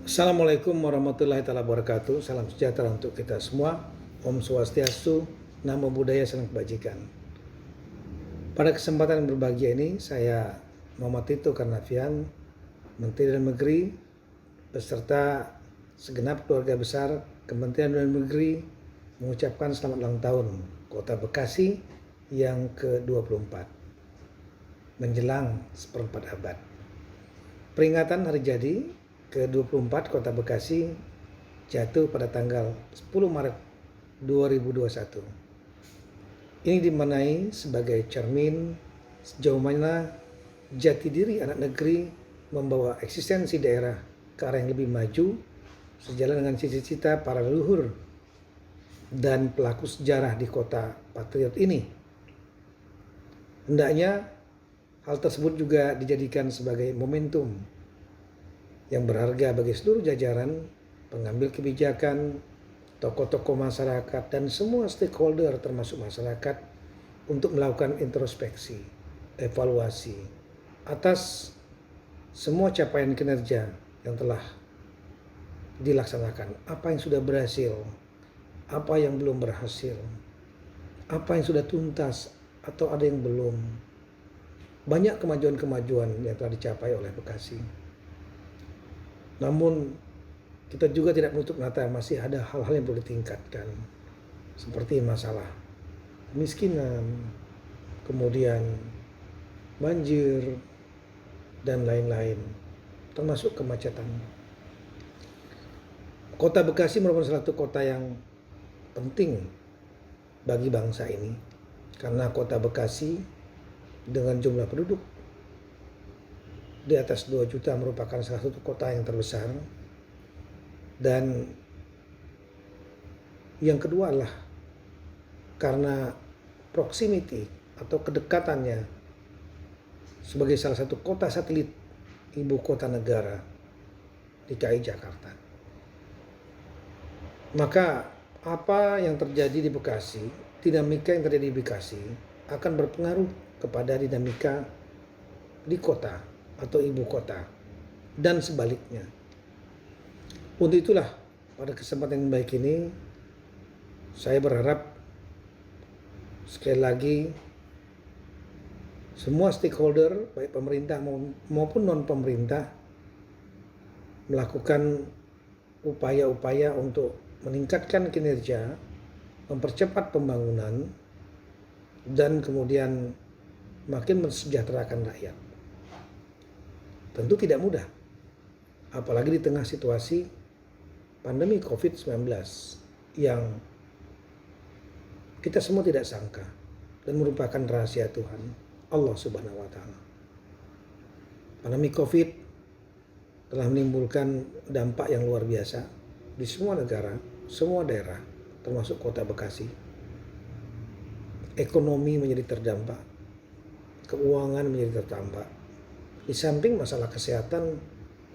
Assalamualaikum warahmatullahi wabarakatuh. Salam sejahtera untuk kita semua. Om Swastiastu, Namo Buddhaya, Salam Kebajikan. Pada kesempatan yang berbahagia ini, saya Muhammad Tito Karnavian, Menteri Dalam Negeri, beserta segenap keluarga besar Kementerian Dalam Negeri, mengucapkan selamat ulang tahun Kota Bekasi yang ke-24, menjelang seperempat abad. Peringatan hari jadi ke-24 Kota Bekasi jatuh pada tanggal 10 Maret 2021. Ini dimaknai sebagai cermin sejauh mana jati diri anak negeri membawa eksistensi daerah ke arah yang lebih maju sejalan dengan cita-cita para leluhur dan pelaku sejarah di kota patriot ini. Hendaknya hal tersebut juga dijadikan sebagai momentum yang berharga bagi seluruh jajaran, pengambil kebijakan, tokoh-tokoh masyarakat, dan semua stakeholder termasuk masyarakat untuk melakukan introspeksi, evaluasi atas semua capaian kinerja yang telah dilaksanakan, apa yang sudah berhasil, apa yang belum berhasil, apa yang sudah tuntas atau ada yang belum. Banyak kemajuan-kemajuan yang telah dicapai oleh Bekasi. Namun kita juga tidak menutup mata masih ada hal-hal yang perlu ditingkatkan, seperti masalah kemiskinan, kemudian banjir, dan lain-lain, termasuk kemacetan. Kota Bekasi merupakan salah satu kota yang penting bagi bangsa ini, karena kota Bekasi dengan jumlah penduduk di atas 2 juta merupakan salah satu kota yang terbesar. Dan yang kedua adalah karena proximity atau kedekatannya sebagai salah satu kota satelit ibu kota negara DKI Jakarta. Maka apa yang terjadi di Bekasi, dinamika yang terjadi di Bekasi akan berpengaruh kepada dinamika di kota atau ibu kota dan sebaliknya. Untuk itulah pada kesempatan yang baik ini saya berharap sekali lagi semua stakeholder baik pemerintah maupun non pemerintah melakukan upaya-upaya untuk meningkatkan kinerja, mempercepat pembangunan, dan kemudian makin mensejahterakan rakyat. Tentu tidak mudah, apalagi di tengah situasi pandemi COVID-19 yang kita semua tidak sangka dan merupakan rahasia Tuhan, Allah Subhanahu wa Ta'ala. Pandemi COVID telah menimbulkan dampak yang luar biasa di semua negara, semua daerah, termasuk kota Bekasi. Ekonomi menjadi terdampak, keuangan menjadi terdampak, di samping masalah kesehatan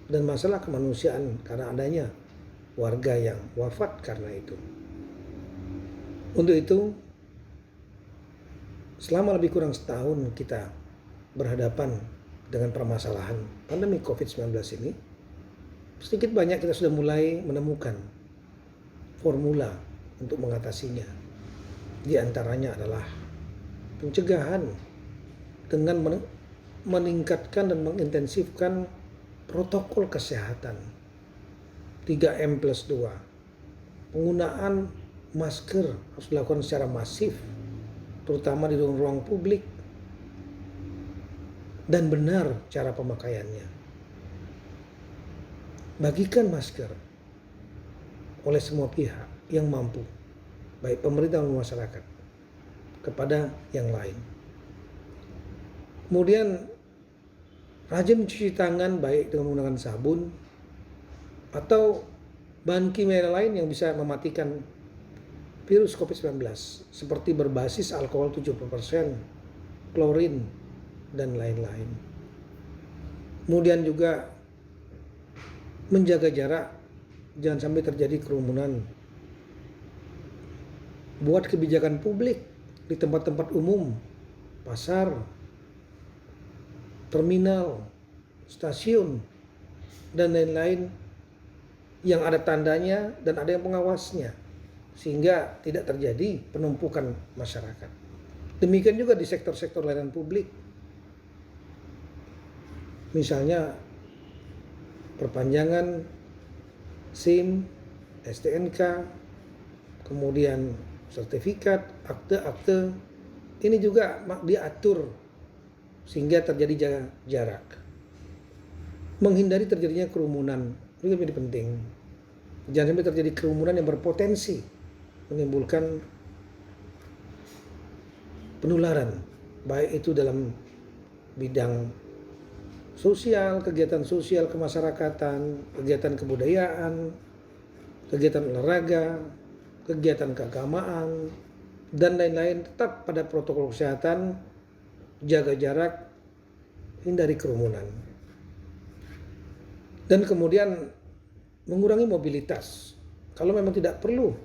dan masalah kemanusiaan karena adanya warga yang wafat karena itu. Untuk itu, selama lebih kurang setahun kita berhadapan dengan permasalahan pandemi COVID-19 ini, sedikit banyak kita sudah mulai menemukan formula untuk mengatasinya. Di antaranya adalah pencegahan dengan meningkatkan dan mengintensifkan protokol kesehatan 3M+2. Penggunaan masker harus dilakukan secara masif, terutama di ruang-ruang publik, dan benar cara pemakaiannya. Bagikan masker oleh semua pihak yang mampu, baik pemerintah maupun masyarakat, kepada yang lain. Kemudian rajin mencuci tangan baik dengan menggunakan sabun atau bahan kimia lain yang bisa mematikan virus COVID-19 seperti berbasis alkohol 70%, klorin, dan lain-lain. Kemudian juga menjaga jarak, jangan sampai terjadi kerumunan. Buat kebijakan publik di tempat-tempat umum, pasar, terminal, stasiun, dan lain-lain yang ada tandanya dan ada yang pengawasnya, sehingga tidak terjadi penumpukan masyarakat. Demikian juga di sektor-sektor layanan publik, misalnya perpanjangan SIM, STNK, kemudian sertifikat, akte-akte, ini juga diatur sehingga terjadi jarak. Menghindari terjadinya kerumunan itu menjadi penting. Jangan sampai terjadi kerumunan yang berpotensi menimbulkan penularan, baik itu dalam bidang sosial, kegiatan sosial kemasyarakatan, kegiatan kebudayaan, kegiatan olahraga, kegiatan keagamaan, dan lain-lain. Tetap pada protokol kesehatan, jaga jarak, hindari kerumunan. Dan kemudian mengurangi mobilitas. Kalau memang tidak perlu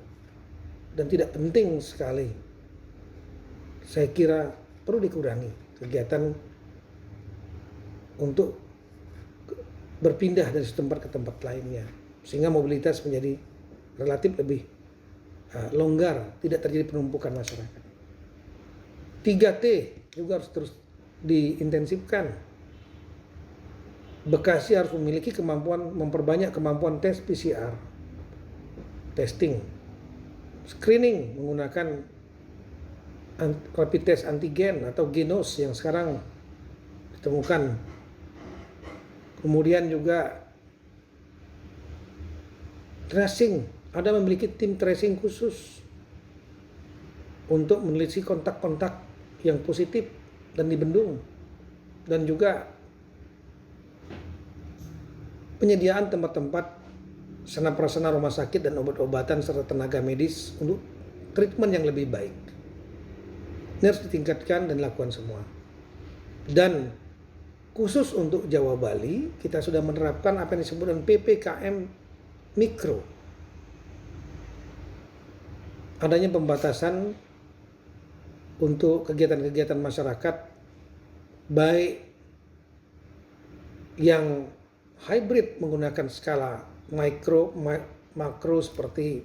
dan tidak penting sekali, saya kira perlu dikurangi kegiatan untuk berpindah dari tempat ke tempat lainnya, sehingga mobilitas menjadi relatif lebih longgar, tidak terjadi penumpukan masyarakat. 3T juga harus terus diintensifkan. Bekasi harus memiliki kemampuan memperbanyak kemampuan tes PCR, testing, screening menggunakan rapid test antigen atau genos yang sekarang ditemukan. Kemudian juga tracing, ada memiliki tim tracing khusus untuk meneliti kontak-kontak yang positif dan dibendung, dan juga penyediaan tempat-tempat prasarana rumah sakit dan obat-obatan serta tenaga medis untuk treatment yang lebih baik. Ini harus ditingkatkan dan dilakukan semua. Dan khusus untuk Jawa Bali, kita sudah menerapkan apa yang disebut dengan PPKM Mikro. Adanya pembatasan untuk kegiatan-kegiatan masyarakat, baik yang hybrid menggunakan skala mikro, makro, seperti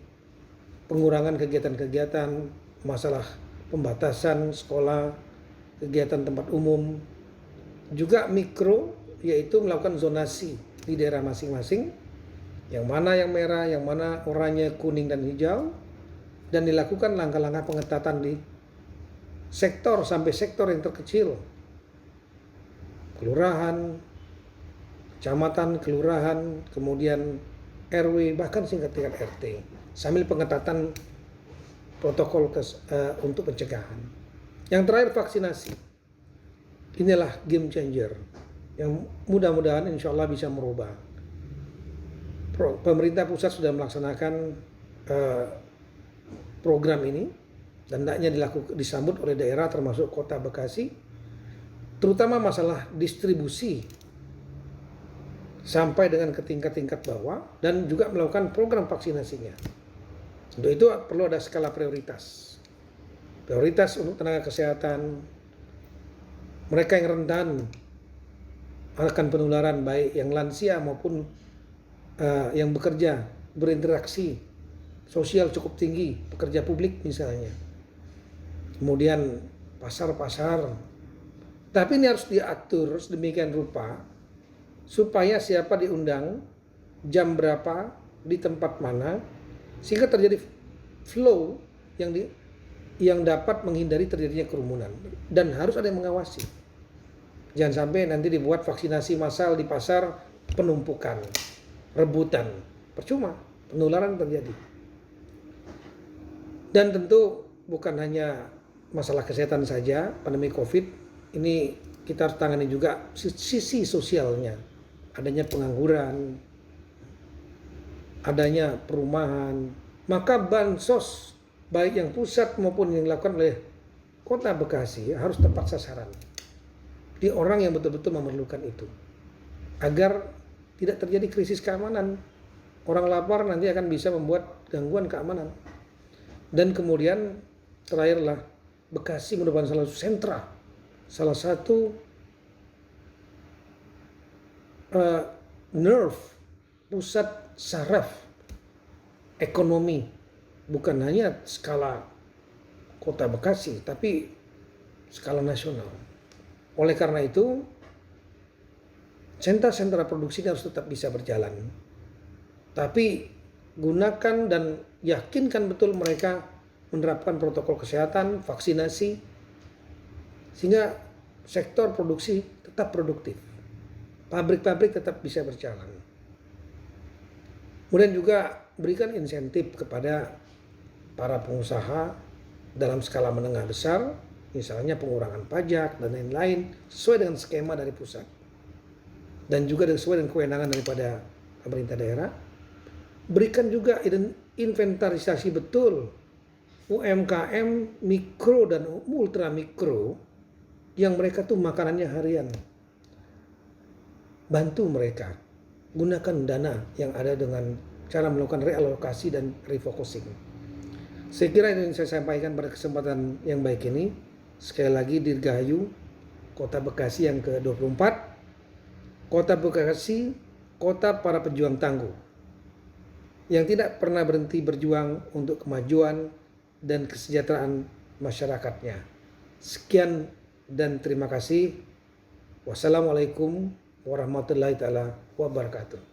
pengurangan kegiatan-kegiatan, masalah pembatasan sekolah, kegiatan tempat umum. Juga mikro, yaitu melakukan zonasi di daerah masing-masing, yang mana yang merah, yang mana oranye, kuning, dan hijau, dan dilakukan langkah-langkah pengetatan di sektor sampai sektor yang terkecil, kelurahan, kecamatan, kelurahan, kemudian RW, bahkan hingga tingkat RT, sambil pengetatan protokol untuk pencegahan. Yang terakhir, vaksinasi. Inilah game changer yang mudah-mudahan insya Allah bisa merubah. Pemerintah pusat sudah melaksanakan program ini, dan hendaknya disambut oleh daerah termasuk Kota Bekasi, terutama masalah distribusi sampai dengan ke tingkat-tingkat bawah, dan juga melakukan program vaksinasinya. Untuk itu perlu ada skala prioritas. Prioritas untuk tenaga kesehatan, mereka yang rentan akan penularan, baik yang lansia maupun yang bekerja, berinteraksi sosial cukup tinggi, pekerja publik misalnya. Kemudian pasar-pasar. Tapi ini harus diatur sedemikian rupa supaya siapa diundang, jam berapa, di tempat mana, sehingga terjadi flow yang dapat menghindari terjadinya kerumunan. Dan harus ada yang mengawasi. Jangan sampai nanti dibuat vaksinasi massal di pasar, penumpukan, rebutan, percuma, penularan terjadi. Dan tentu bukan hanya masalah kesehatan saja, pandemi COVID ini kita harus tangani juga sisi sosialnya. Adanya pengangguran, adanya perumahan, maka bansos baik yang pusat maupun yang dilakukan oleh Kota Bekasi harus tepat sasaran di orang yang betul-betul memerlukan itu, agar tidak terjadi krisis keamanan. Orang lapar nanti akan bisa membuat gangguan keamanan. Dan kemudian terakhirlah, Bekasi merupakan salah satu sentra, salah satu nerve, pusat saraf ekonomi, bukan hanya skala Kota Bekasi, tapi skala nasional. Oleh karena itu, sentra-sentra produksi ini harus tetap bisa berjalan. Tapi gunakan dan yakinkan betul mereka menerapkan protokol kesehatan, vaksinasi, sehingga sektor produksi tetap produktif. Pabrik-pabrik tetap bisa berjalan. Kemudian juga berikan insentif kepada para pengusaha dalam skala menengah besar, misalnya pengurangan pajak dan lain-lain, sesuai dengan skema dari pusat. Dan juga sesuai dengan kewenangan daripada pemerintah daerah. Berikan juga inventarisasi betul UMKM mikro dan ultra mikro yang mereka tuh makanannya harian. Bantu mereka, gunakan dana yang ada dengan cara melakukan realokasi dan refocusing. Saya kira itu yang saya sampaikan pada kesempatan yang baik ini. Sekali lagi, Dirgahayu, Kota Bekasi yang ke-24. Kota Bekasi, kota para pejuang tangguh, yang tidak pernah berhenti berjuang untuk kemajuan dan kesejahteraan masyarakatnya. Sekian dan terima kasih. Wassalamualaikum warahmatullahi taala wabarakatuh.